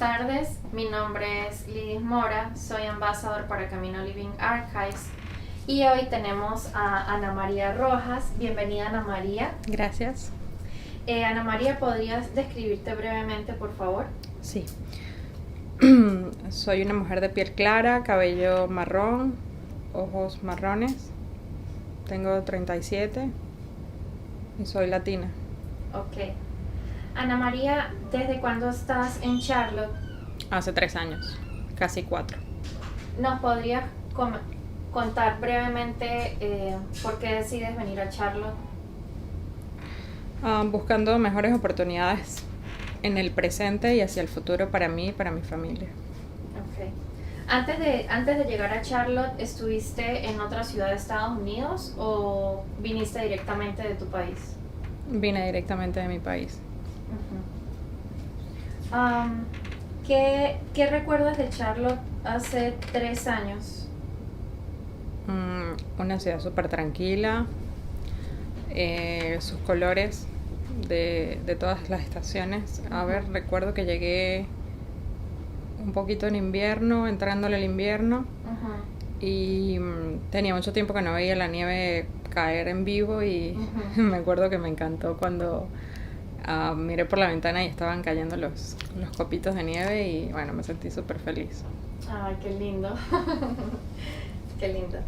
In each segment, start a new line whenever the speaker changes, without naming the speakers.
tardes, mi nombre es Lidis Mora, soy ambasador para Camino Living Archives y hoy tenemos a Ana María Rojas. Bienvenida, Ana María.
Gracias.
Ana María, ¿podrías describirte brevemente, por favor?
Sí. Soy una mujer de piel clara, cabello marrón, ojos marrones. Tengo 37 y soy latina.
Ok. Ana María, ¿desde cuándo estás en Charlotte?
Hace 3 años, casi 4.
¿Nos podrías contar brevemente por qué decides venir a Charlotte?
Buscando mejores oportunidades en el presente y hacia el futuro para mí y para mi familia.
Okay. Antes de llegar a Charlotte, ¿estuviste en otra ciudad de Estados Unidos o viniste directamente de tu país?
Vine directamente de mi país.
¿Qué recuerdas de Charlotte hace 3 años?
Una ciudad súper tranquila, sus colores de todas las estaciones. Recuerdo que llegué un poquito en invierno, entrándole el invierno, y tenía mucho tiempo que no veía la nieve caer en vivo y me acuerdo que me encantó cuando miré por la ventana y estaban cayendo los copitos de nieve y bueno, me sentí súper feliz.
Ay, qué lindo. Qué lindo.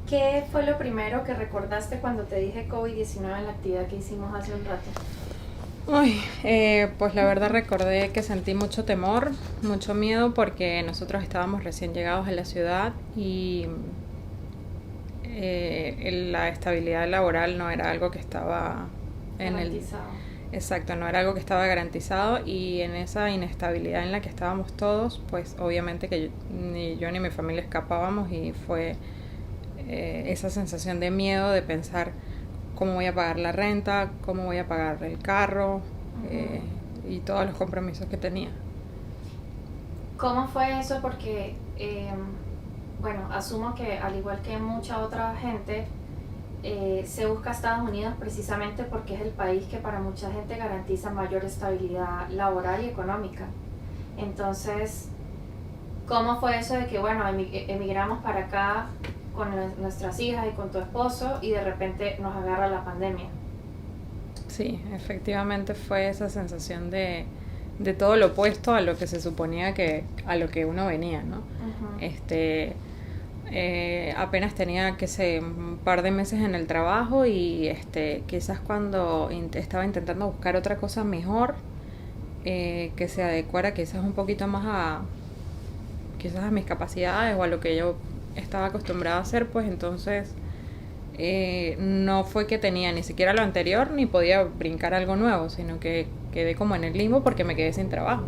¿Qué fue lo primero que recordaste cuando te dije COVID-19 en la actividad que hicimos hace un rato?
Pues la verdad recordé que sentí mucho temor, mucho miedo porque nosotros estábamos recién llegados a la ciudad y la estabilidad laboral no era algo que estaba
garantizado.
Exacto, no era algo que estaba garantizado, y en esa inestabilidad en la que estábamos todos, pues obviamente que ni yo ni mi familia escapábamos, y fue esa sensación de miedo de pensar cómo voy a pagar la renta, cómo voy a pagar el carro, y todos los compromisos que tenía.
¿Cómo fue eso? Porque bueno, asumo que al igual que mucha otra gente, se busca Estados Unidos precisamente porque es el país que para mucha gente garantiza mayor estabilidad laboral y económica. Entonces, ¿cómo fue eso de que, bueno, emigramos para acá con nuestras hijas y con tu esposo y de repente nos agarra la pandemia?
Sí, efectivamente fue esa sensación de todo lo opuesto a lo que se suponía a lo que uno venía, ¿no? Apenas tenía un par de meses en el trabajo y quizás cuando estaba intentando buscar otra cosa mejor, que se adecuara quizás un poquito más quizás a mis capacidades o a lo que yo estaba acostumbrada a hacer, pues entonces no fue que tenía ni siquiera lo anterior ni podía brincar algo nuevo, sino que quedé como en el limbo porque me quedé sin trabajo.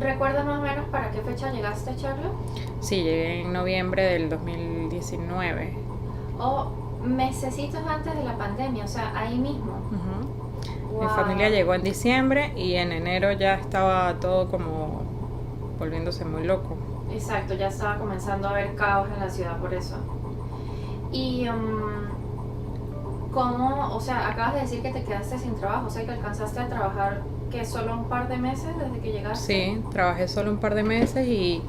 ¿Recuerdas más o menos para qué fecha llegaste a Charlotte?
Sí, llegué en noviembre del 2019.
Mesecitos antes de la pandemia, o sea, ahí mismo.
Wow. Mi familia llegó en diciembre y en enero ya estaba todo como volviéndose muy loco.
Exacto, ya estaba comenzando a haber caos en la ciudad por eso. Y ¿cómo? O sea, acabas de decir que te quedaste sin trabajo, o sea, que alcanzaste a trabajar, ¿qué? ¿Solo un par de meses desde que llegaste?
Sí, trabajé solo un par de meses y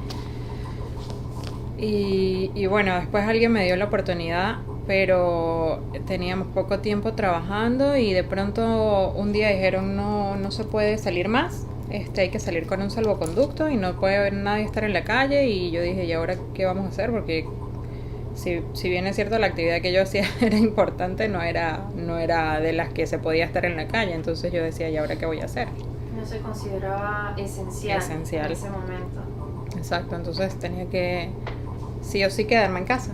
bueno, después alguien me dio la oportunidad, pero teníamos poco tiempo trabajando y de pronto un día dijeron no se puede salir más, hay que salir con un salvoconducto y no puede nadie estar en la calle. Y yo dije, ¿y ahora qué vamos a hacer? Porque si bien es cierto la actividad que yo hacía era importante, no era de las que se podía estar en la calle. Entonces yo decía, ¿y ahora qué voy a hacer?
No se consideraba esencial en ese momento.
Exacto, entonces tenía que sí o sí quedarme en casa.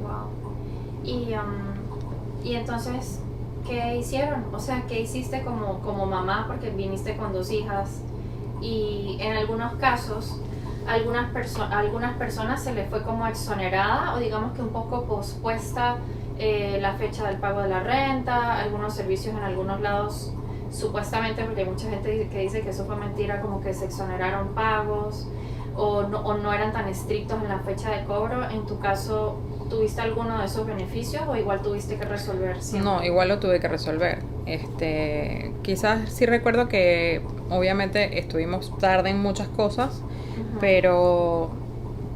Wow. Y entonces, ¿qué hicieron? O sea, ¿qué hiciste como mamá? Porque viniste con 2 hijas y en algunos casos algunas personas se les fue como exonerada o digamos que un poco pospuesta la fecha del pago de la renta, algunos servicios en algunos lados supuestamente, porque hay mucha gente que dice que eso fue mentira, como que se exoneraron pagos o no eran tan estrictos en la fecha de cobro. En tu caso, tuviste alguno de esos beneficios o igual tuviste que resolver siempre?
No, igual lo tuve que resolver. Quizás sí recuerdo que obviamente estuvimos tarde en muchas cosas,
Ujú.
pero,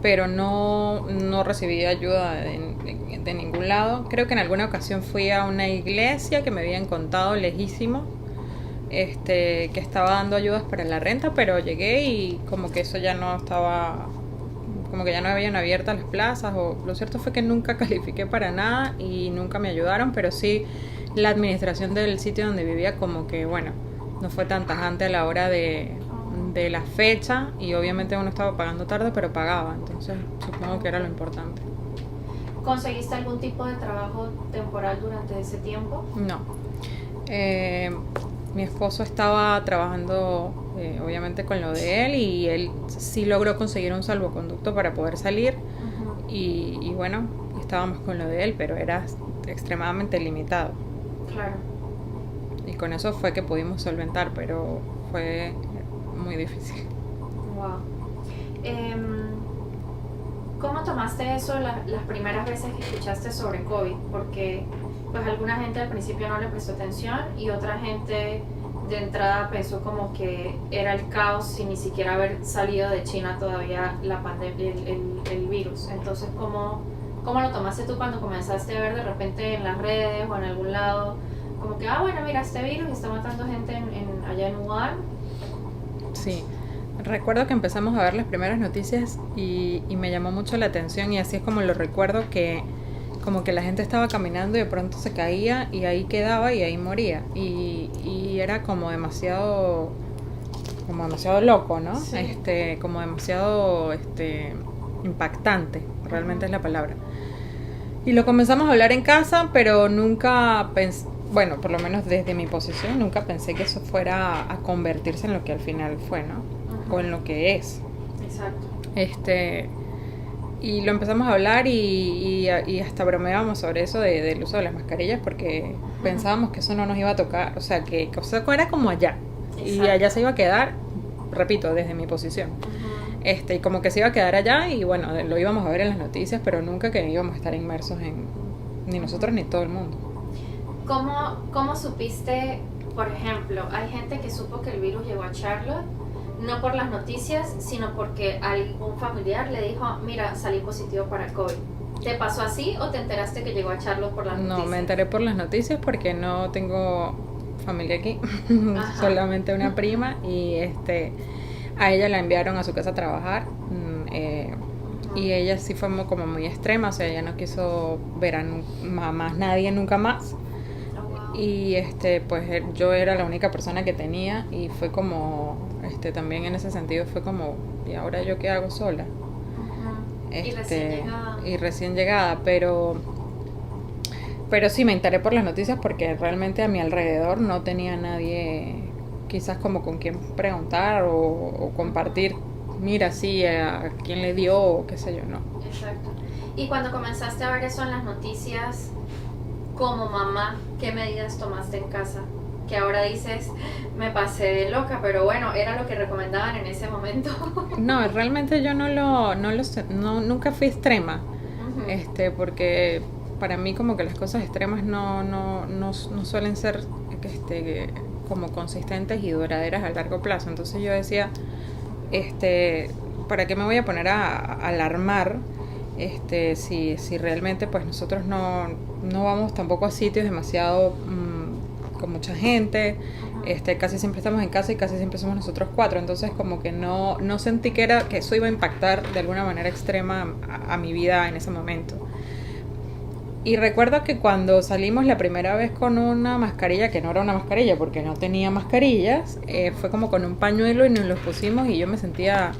pero no recibí ayuda de ningún lado. Creo que en alguna ocasión fui a una iglesia que me habían contado lejísimo, que estaba dando ayudas para la renta, pero llegué y como que eso ya no estaba, como que ya no habían abiertas las plazas, o lo cierto fue que nunca califiqué para nada y nunca me ayudaron, pero sí la administración del sitio donde vivía como que, bueno, no fue tan tajante a la hora de la fecha, y obviamente uno estaba pagando tarde, pero pagaba, entonces supongo que era lo importante.
¿Conseguiste algún tipo de trabajo temporal durante ese tiempo?
No. Eh, Mi esposo estaba trabajando obviamente con lo de él, y él sí logró conseguir un salvoconducto para poder salir,
Ujú.
y bueno, estábamos con lo de él, pero era extremadamente limitado.
Claro.
Y con eso fue que pudimos solventar, pero fue muy difícil.
Wow. ¿Cómo tomaste eso las primeras veces que escuchaste sobre COVID? Porque pues alguna gente al principio no le prestó atención y otra gente de entrada pensó como que era el caos sin ni siquiera haber salido de China todavía la pandemia, el virus. Entonces, ¿cómo lo tomaste tú cuando comenzaste a ver de repente en las redes o en algún lado como que, bueno, mira, este virus está matando gente allá en Wuhan?
Sí, recuerdo que empezamos a ver las primeras noticias y me llamó mucho la atención, y así es como lo recuerdo, que como que la gente estaba caminando y de pronto se caía y ahí quedaba y ahí moría, y era como demasiado loco, ¿no?
Sí.
Como demasiado impactante, realmente es la palabra. Y lo comenzamos a hablar en casa, pero nunca pensé, bueno, por lo menos desde mi posición, nunca pensé que eso fuera a convertirse en lo que al final fue, ¿no?
Ujú.
O en lo que es.
Exacto.
Y lo empezamos a hablar, y hasta bromeábamos sobre eso del uso de las mascarillas, porque pensábamos que eso no nos iba a tocar, o sea, que o sea, era como allá. Y
Exacto.
allá se iba a quedar, repito, desde mi posición.
Ujú.
Y como que se iba a quedar allá, y bueno, lo íbamos a ver en las noticias, pero nunca que íbamos a estar inmersos ni nosotros ni todo el mundo.
¿Cómo supiste, por ejemplo, hay gente que supo que el virus llegó a Charlotte, no por las noticias, sino porque algún familiar le dijo, mira, salí positivo para el COVID? ¿Te pasó así o te enteraste que llegó a Charlotte por las noticias?
No, me enteré por las noticias porque no tengo familia aquí,
Ajá.
solamente una prima, y a ella la enviaron a su casa a trabajar, y ella sí fue como muy extrema, o sea, ella no quiso ver a más nadie nunca más,
Oh, wow.
y pues yo era la única persona que tenía, y fue como, también en ese sentido fue como, ¿y ahora yo qué hago sola?
Ujú. Y recién llegada.
Y recién llegada, pero sí me enteré por las noticias, porque realmente a mi alrededor no tenía nadie quizás como con quien preguntar o compartir, mira, sí, a quién le dio o qué sé yo, no.
Exacto. Y cuando comenzaste a ver eso en las noticias, como mamá, ¿qué medidas tomaste en casa? Que ahora dices, me pasé de loca, pero bueno, era lo que recomendaban en ese momento.
No, realmente yo no lo sé, nunca fui extrema,
Ujú.
porque para mí como que las cosas extremas no suelen ser como consistentes y duraderas a largo plazo. Entonces yo decía, ¿para qué me voy a poner a alarmar? Si realmente pues nosotros no vamos tampoco a sitios demasiado con mucha gente, casi siempre estamos en casa y casi siempre somos nosotros cuatro, entonces como que no sentí que eso iba a impactar de alguna manera extrema a mi vida en ese momento. Y recuerdo que cuando salimos la primera vez con una mascarilla, que no era una mascarilla porque no tenía mascarillas, fue como con un pañuelo y nos los pusimos, y yo me sentía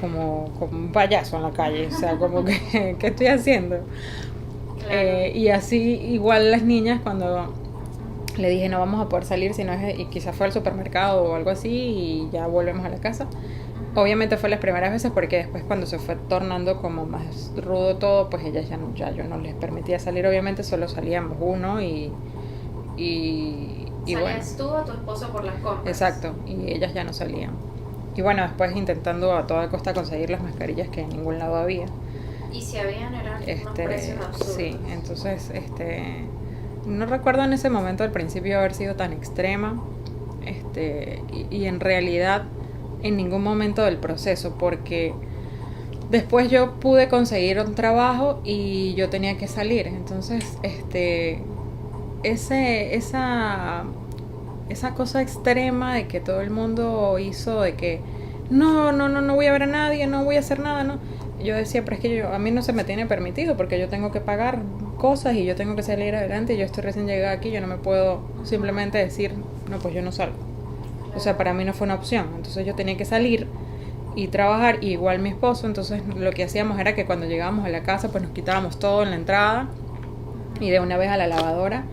como un payaso en la calle, o sea, como que, ¿qué estoy haciendo?
Claro.
Y así igual las niñas, cuando le dije no vamos a poder salir, sino y quizás fue al supermercado o algo así, y ya volvemos a la casa. Obviamente fue las primeras veces, porque después cuando se fue tornando como más rudo todo, pues ellas ya yo no les permitía salir, obviamente solo salíamos uno y bueno.
¿Salías tú o tu esposo por las compras?
Exacto, y ellas ya no salían. Y bueno, después intentando a toda costa conseguir las mascarillas que en ningún lado había.
Y si habían eran unos precios absurdos.
Sí, entonces, no recuerdo en ese momento al principio haber sido tan extrema, y en realidad en ningún momento del proceso, porque después yo pude conseguir un trabajo y yo tenía que salir, entonces, esa cosa extrema de que todo el mundo hizo, de que no voy a ver a nadie, no voy a hacer nada, no. Yo decía, pero es que a mí no se me tiene permitido porque yo tengo que pagar cosas y yo tengo que salir adelante y yo estoy recién llegada aquí, yo no me puedo simplemente decir, no, pues yo no salgo. O sea, para mí no fue una opción, entonces yo tenía que salir y trabajar, y igual mi esposo, entonces lo que hacíamos era que cuando llegábamos a la casa pues nos quitábamos todo en la entrada y de una vez a la lavadora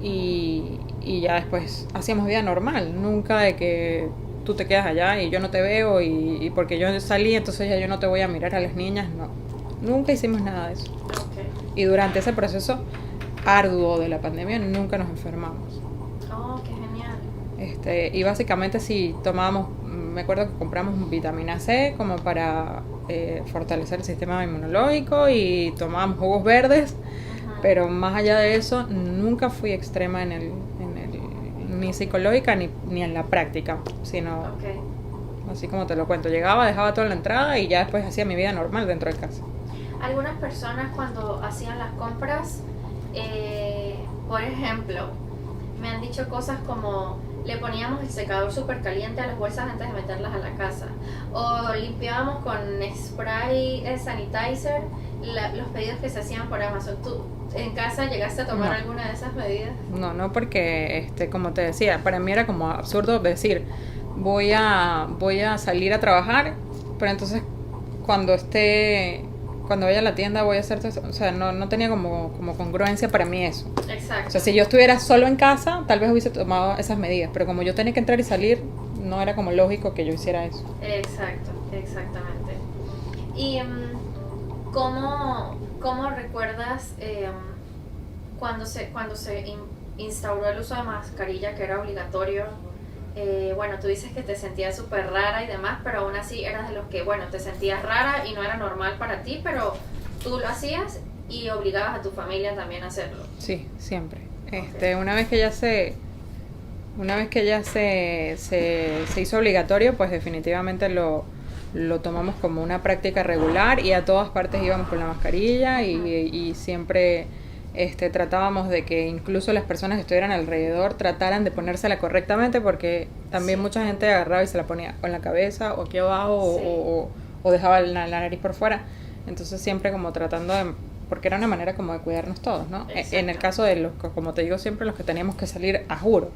y ya después hacíamos vida normal, nunca de que tú te quedas allá y yo no te veo y porque yo salí entonces ya yo no te voy a mirar a las niñas, no, nunca hicimos nada de eso.
Okay.
Y durante ese proceso arduo de la pandemia nunca nos enfermamos.
Oh, qué genial.
Y básicamente sí tomábamos, me acuerdo que compramos vitamina C como para fortalecer el sistema inmunológico y tomábamos jugos verdes, pero más allá de eso nunca fui extrema ni psicológica ni en la práctica, sino así como te lo cuento, llegaba, dejaba todo en la entrada y ya después hacía mi vida normal dentro de casa.
Algunas personas cuando hacían las compras, por ejemplo, me han dicho cosas como le poníamos el secador súper caliente a las bolsas antes de meterlas a la casa, o limpiábamos con spray sanitizer los pedidos que se hacían por Amazon. ¿Tú en casa llegaste a tomar alguna de esas medidas?
No, porque como te decía, para mí era como absurdo decir voy a salir a trabajar, pero entonces cuando vaya a la tienda voy a hacer eso. O sea, no tenía como congruencia para mí eso.
Exacto.
O sea, si yo estuviera solo en casa, tal vez hubiese tomado esas medidas, pero como yo tenía que entrar y salir, no era como lógico que yo hiciera eso.
Exacto, exactamente. ¿Y cómo recuerdas cuando se instauró el uso de mascarilla, que era obligatorio? Bueno, tú dices que te sentías súper rara y demás, pero aún así eras de los que, bueno, te sentías rara y no era normal para ti, pero tú lo hacías y obligabas a tu familia también a hacerlo.
Sí, siempre.
Okay.
Una vez que ya se hizo obligatorio, pues definitivamente lo tomamos como una práctica regular y a todas partes íbamos con la mascarilla y siempre tratábamos de que incluso las personas que estuvieran alrededor trataran de ponérsela correctamente, porque también mucha gente agarraba y se la ponía o en la cabeza o aquí abajo o dejaba la nariz por fuera. Entonces siempre como tratando de, porque era una manera como de cuidarnos todos, ¿no? En el caso de los, como te digo siempre, los que teníamos que salir a juro,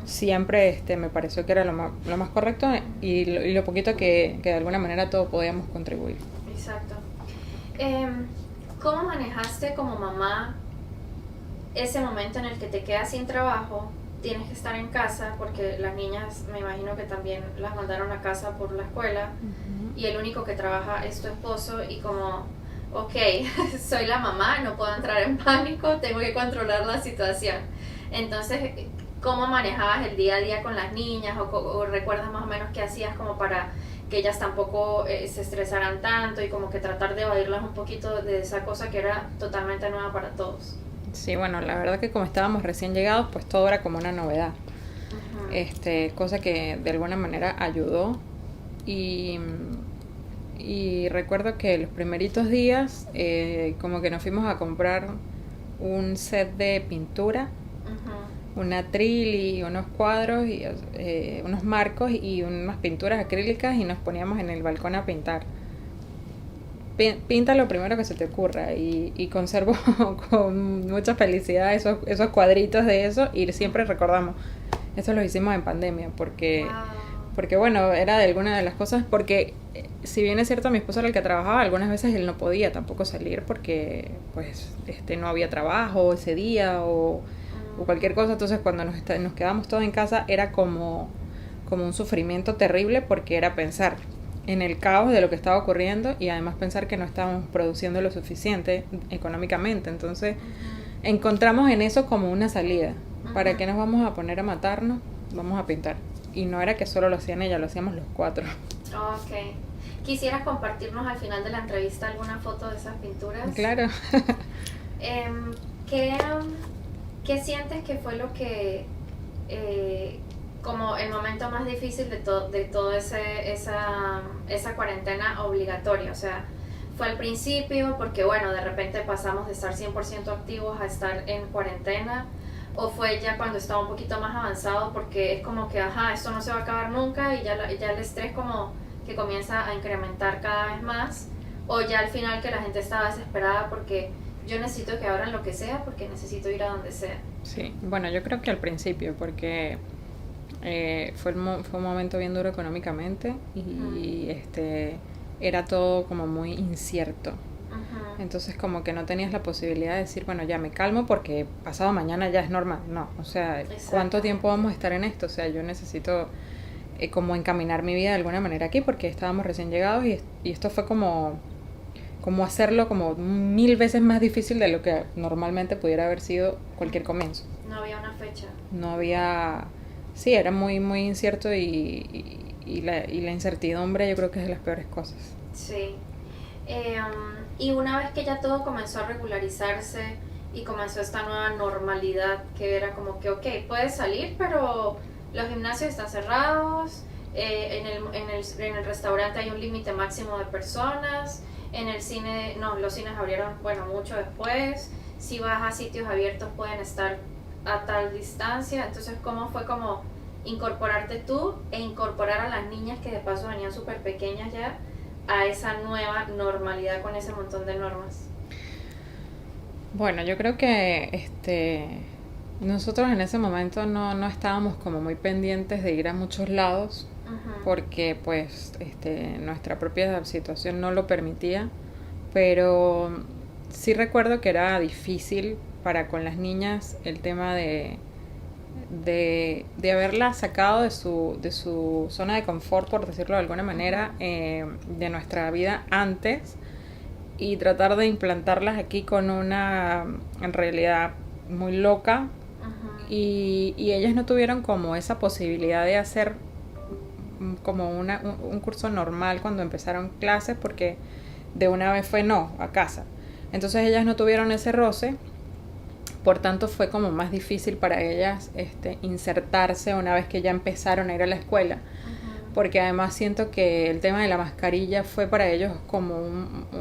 siempre me pareció que era lo más correcto y lo poquito que de alguna manera todos podíamos contribuir.
Exacto. ¿Cómo manejaste como mamá ese momento en el que te quedas sin trabajo, tienes que estar en casa porque las niñas me imagino que también las mandaron a casa por la escuela y el único que trabaja es tu esposo y como, ok, soy la mamá, no puedo entrar en pánico, tengo que controlar la situación? Entonces, ¿cómo manejabas el día a día con las niñas o recuerdas más o menos qué hacías como para que ellas tampoco se estresaran tanto y como que tratar de evadirlas un poquito de esa cosa que era totalmente nueva para todos?
Sí, bueno, la verdad que como estábamos recién llegados, pues todo era como una novedad. Cosa que de alguna manera ayudó y recuerdo que los primeritos días como que nos fuimos a comprar un set de pintura, un atril y unos cuadros y unos marcos y unas pinturas acrílicas y nos poníamos en el balcón a pintar. Pinta lo primero que se te ocurra y conservo con mucha felicidad esos cuadritos de eso y siempre recordamos, eso lo hicimos en pandemia porque bueno, era de alguna de las cosas, porque si bien es cierto mi esposo era el que trabajaba, algunas veces él no podía tampoco salir porque pues no había trabajo ese día o cualquier cosa, entonces cuando nos quedamos todos en casa era como un sufrimiento terrible porque era pensar en el caos de lo que estaba ocurriendo y además pensar que no estábamos produciendo lo suficiente económicamente, entonces encontramos en eso como una salida. ¿Para qué nos vamos a poner a matarnos? Vamos a pintar. Y no era que solo lo hacían ella, lo hacíamos los 4.
Ok. ¿Quisieras compartirnos al final de la entrevista alguna foto de esas pinturas?
Claro.
Em, ¿qué, ¿Qué sientes que fue lo que, como el momento más difícil de todo esa cuarentena obligatoria? O sea, fue al principio porque, bueno, de repente pasamos de estar 100% activos a estar en cuarentena, o fue ya cuando estaba un poquito más avanzado porque es como que, ajá, esto no se va a acabar nunca y ya el estrés como que comienza a incrementar cada vez más, o ya al final que la gente estaba desesperada porque yo necesito que abran lo que sea porque necesito ir a donde sea.
Sí, bueno, yo creo que al principio, porque fue un momento bien duro económicamente y era todo como muy incierto.
Ujú.
Entonces como que no tenías la posibilidad de decir, bueno, ya me calmo porque pasado mañana ya es normal. No, o sea, ¿cuánto tiempo vamos a estar en esto? O sea, yo necesito como encaminar mi vida de alguna manera aquí porque estábamos recién llegados y esto fue como hacerlo como 1000 veces más difícil de lo que normalmente pudiera haber sido cualquier comienzo.
No había una fecha.
No había, sí, era muy, muy incierto y la incertidumbre yo creo que es de las peores cosas.
Sí. Y una vez que ya todo comenzó a regularizarse y comenzó esta nueva normalidad, que era como que, ok, puedes salir, pero los gimnasios están cerrados, en el restaurante hay un límite máximo de personas, en el cine, no, los cines abrieron, bueno, mucho después, si vas a sitios abiertos pueden estar a tal distancia, entonces cómo fue como incorporarte tú e incorporar a las niñas que de paso venían súper pequeñas ya a esa nueva normalidad con ese montón de normas.
Bueno, yo creo que nosotros en ese momento no estábamos como muy pendientes de ir a muchos lados
Uh-huh.
porque pues nuestra propia situación no lo permitía, pero sí recuerdo que era difícil para con las niñas el tema de haberla sacado de su zona de confort, por decirlo de alguna manera, de nuestra vida antes y tratar de implantarlas aquí con una en realidad muy loca.
Uh-huh.
Y ellas no tuvieron como esa posibilidad de hacer como un curso normal cuando empezaron clases porque de una vez fue no, a casa. Entonces ellas no tuvieron ese roce, por tanto fue como más difícil para ellas insertarse una vez que ya empezaron a ir a la escuela.
Uh-huh.
Porque además siento que el tema de la mascarilla fue para ellos como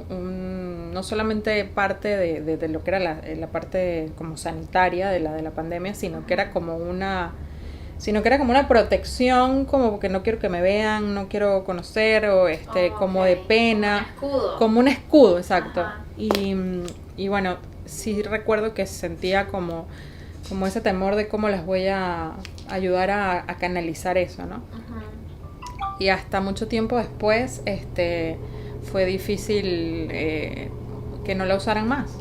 no solamente parte de lo que era la parte como sanitaria de la pandemia, sino que era como una protección, como que no quiero que me vean, no quiero conocer, o como de pena, como un escudo, exacto. Y bueno, sí recuerdo que sentía como ese temor de cómo las voy a ayudar a canalizar eso, ¿no?
Uh-huh.
Y hasta mucho tiempo después fue difícil que no la usaran más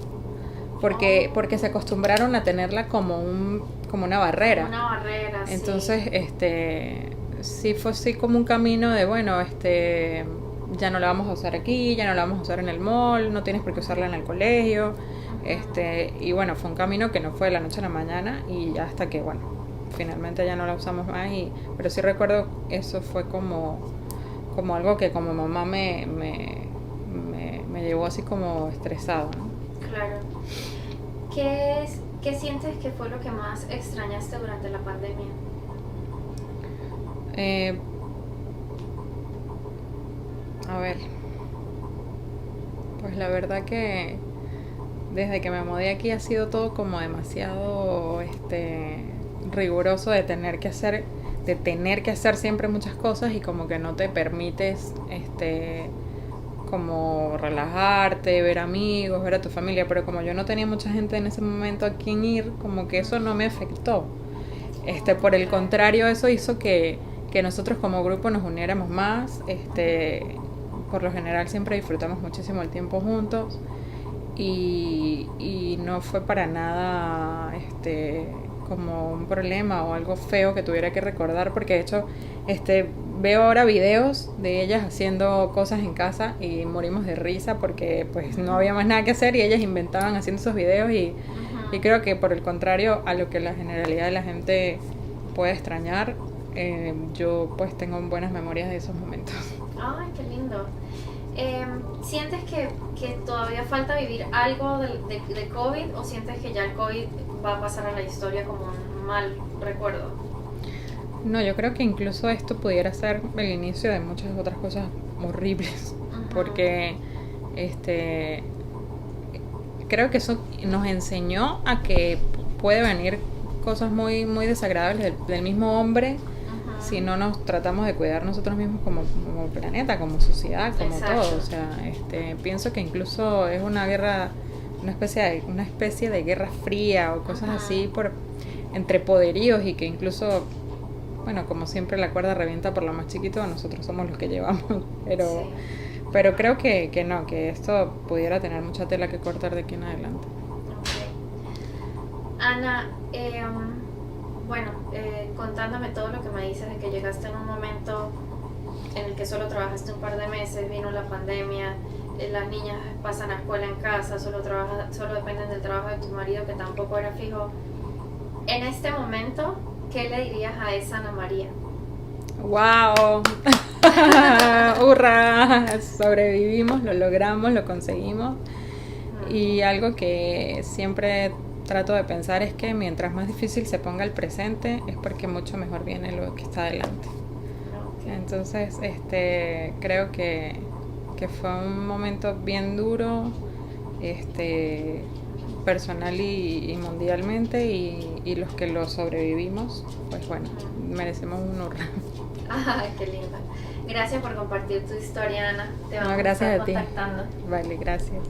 porque se acostumbraron a tenerla como una barrera.
Una barrera,
entonces
sí.
Sí fue así como un camino de bueno, ya no la vamos a usar aquí, ya no la vamos a usar en el mall, no tienes por qué usarla en el colegio. Y bueno, fue un camino que no fue de la noche a la mañana y ya hasta que bueno, finalmente ya no la usamos más. Pero sí recuerdo eso fue como algo que como mamá me llevó así como estresado, ¿no?
Claro. ¿Qué sientes que fue lo que más extrañaste durante la pandemia?
A ver, pues la verdad que desde que me mudé aquí ha sido todo como demasiado riguroso de tener que hacer siempre muchas cosas y como que no te permites como relajarte, ver amigos, ver a tu familia, pero como yo no tenía mucha gente en ese momento a quien ir, como que eso no me afectó. Por el contrario, eso hizo que nosotros como grupo nos uniéramos más. Por lo general siempre disfrutamos muchísimo el tiempo juntos y no fue para nada como un problema o algo feo que tuviera que recordar, porque de hecho veo ahora videos de ellas haciendo cosas en casa y morimos de risa porque pues no había más nada que hacer y ellas inventaban haciendo esos videos y creo que por el contrario a lo que la generalidad de la gente puede extrañar, yo pues tengo buenas memorias de esos momentos.
Ay, qué lindo. ¿Sientes que todavía falta vivir algo de COVID o sientes que ya el COVID va a pasar a la historia como un mal recuerdo?
No, yo creo que incluso esto pudiera ser el inicio de muchas otras cosas horribles,
Ujú.
porque este creo que eso nos enseñó a que puede venir cosas muy muy desagradables del mismo hombre si
Ujú.
no nos tratamos de cuidar nosotros mismos como planeta, como sociedad, como todo.
Exacto.
O sea, pienso que incluso es una guerra, una especie de guerra fría o cosas
Ujú.
así por entre poderíos y que incluso, bueno, como siempre la cuerda revienta por lo más chiquito, nosotros somos los que llevamos, pero
Sí.
pero creo que no, que esto pudiera tener mucha tela que cortar de aquí en adelante.
Ok. Ana, bueno, contándome todo lo que me dices de que llegaste en un momento en el que solo trabajaste un par de meses, vino la pandemia, las niñas pasan a escuela en casa, solo dependen del trabajo de tu marido que tampoco era fijo. En este momento, ¿qué le dirías a esa Ana María?
¡Wow! ¡Hurra! Sobrevivimos, lo logramos, lo conseguimos.
Mm,
Y algo que siempre trato de pensar es que mientras más difícil se ponga el presente es porque mucho mejor viene lo que está adelante.
ok.
Entonces, creo que fue un momento bien duro, este, personal y mundialmente, y los que lo sobrevivimos, pues bueno,
Mm.
merecemos un honor.
Ay, qué linda. Gracias por compartir tu historia, Ana. Te
No,
vamos a estar
gracias a ti.
contactando.
Vale, gracias.